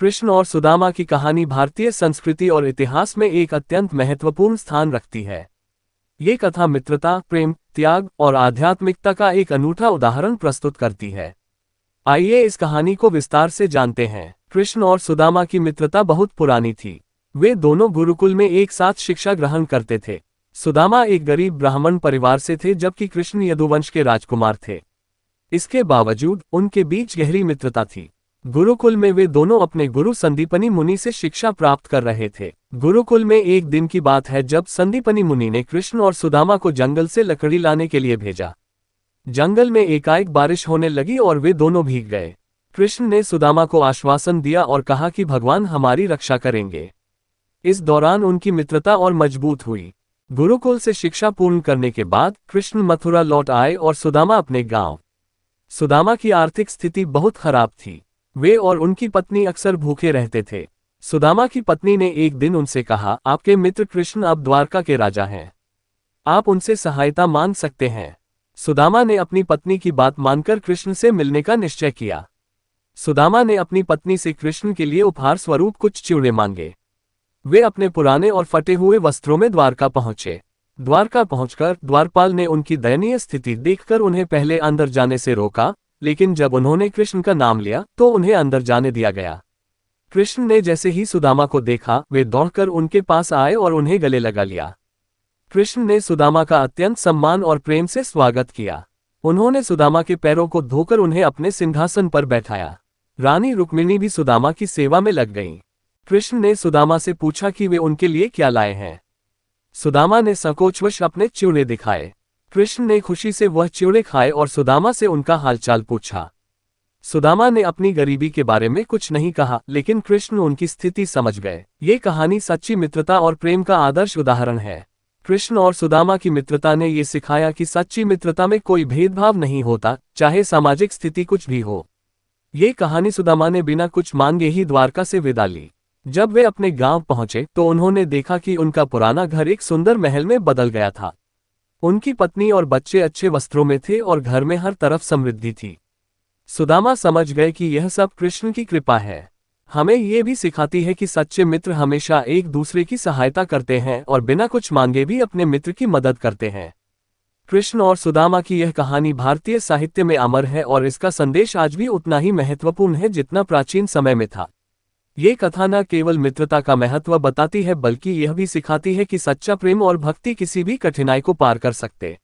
कृष्ण और सुदामा की कहानी भारतीय संस्कृति और इतिहास में एक अत्यंत महत्वपूर्ण स्थान रखती है। ये कथा मित्रता, प्रेम, त्याग और आध्यात्मिकता का एक अनूठा उदाहरण प्रस्तुत करती है। आइए इस कहानी को विस्तार से जानते हैं। कृष्ण और सुदामा की मित्रता बहुत पुरानी थी। वे दोनों गुरुकुल में एक साथ शिक्षा ग्रहण करते थे। सुदामा एक गरीब ब्राह्मण परिवार से थे, जबकि कृष्ण यदुवंश के राजकुमार थे। इसके बावजूद उनके बीच गहरी मित्रता थी। गुरुकुल में वे दोनों अपने गुरु संदीपनी मुनि से शिक्षा प्राप्त कर रहे थे। गुरुकुल में एक दिन की बात है जब संदीपनी मुनि ने कृष्ण और सुदामा को जंगल से लकड़ी लाने के लिए भेजा। जंगल में एकाएक बारिश होने लगी और वे दोनों भीग गए। कृष्ण ने सुदामा को आश्वासन दिया और कहा कि भगवान हमारी रक्षा करेंगे। इस दौरान उनकी मित्रता और मजबूत हुई। गुरुकुल से शिक्षा पूर्ण करने के बाद कृष्ण मथुरा लौट आए और सुदामा अपने गांव। सुदामा की आर्थिक स्थिति बहुत खराब थी। वे और उनकी पत्नी अक्सर भूखे रहते थे। सुदामा की पत्नी ने एक दिन उनसे कहा, आपके मित्र कृष्ण अब द्वारका के राजा हैं। आप उनसे सहायता मांग सकते हैं। सुदामा ने अपनी पत्नी की बात मानकर कृष्ण से मिलने का निश्चय किया। सुदामा ने अपनी पत्नी से कृष्ण के लिए उपहार स्वरूप कुछ चिवड़े मांगे। वे अपने पुराने और फटे हुए वस्त्रों में द्वारका पहुंचे। द्वारका पहुंचकर द्वारपाल ने उनकी दयनीय स्थिति देखकर उन्हें पहले अंदर जाने से रोका, लेकिन जब उन्होंने कृष्ण का नाम लिया तो उन्हें अंदर जाने दिया गया। कृष्ण ने जैसे ही सुदामा को देखा, वे दौड़कर उनके पास आए और उन्हें गले लगा लिया। कृष्ण ने सुदामा का अत्यंत सम्मान और प्रेम से स्वागत किया। उन्होंने सुदामा के पैरों को धोकर उन्हें अपने सिंहासन पर बैठाया। रानी रुक्मिणी भी सुदामा की सेवा में लग गईं। कृष्ण ने सुदामा से पूछा कि वे उनके लिए क्या लाए हैं। सुदामा ने संकोचवश अपने चिवड़े दिखाए। कृष्ण ने खुशी से वह चिवड़े खाए और सुदामा से उनका हालचाल पूछा। सुदामा ने अपनी गरीबी के बारे में कुछ नहीं कहा, लेकिन कृष्ण उनकी स्थिति समझ गए। ये कहानी सच्ची मित्रता और प्रेम का आदर्श उदाहरण है। कृष्ण और सुदामा की मित्रता ने ये सिखाया कि सच्ची मित्रता में कोई भेदभाव नहीं होता, चाहे सामाजिक स्थिति कुछ भी हो। ये कहानी सुदामा ने बिना कुछ मांगे ही द्वारका से विदा ली। जब वे अपने गांव पहुंचे तो उन्होंने देखा कि उनका पुराना घर एक सुंदर महल में बदल गया था। उनकी पत्नी और बच्चे अच्छे वस्त्रों में थे और घर में हर तरफ समृद्धि थी। सुदामा समझ गए कि यह सब कृष्ण की कृपा है। हमें ये भी सिखाती है कि सच्चे मित्र हमेशा एक दूसरे की सहायता करते हैं और बिना कुछ मांगे भी अपने मित्र की मदद करते हैं। कृष्ण और सुदामा की यह कहानी भारतीय साहित्य में अमर है और इसका संदेश आज भी उतना ही महत्वपूर्ण है जितना प्राचीन समय में था। ये कथा न केवल मित्रता का महत्व बताती है, बल्कि यह भी सिखाती है कि सच्चा प्रेम और भक्ति किसी भी कठिनाई को पार कर सकते।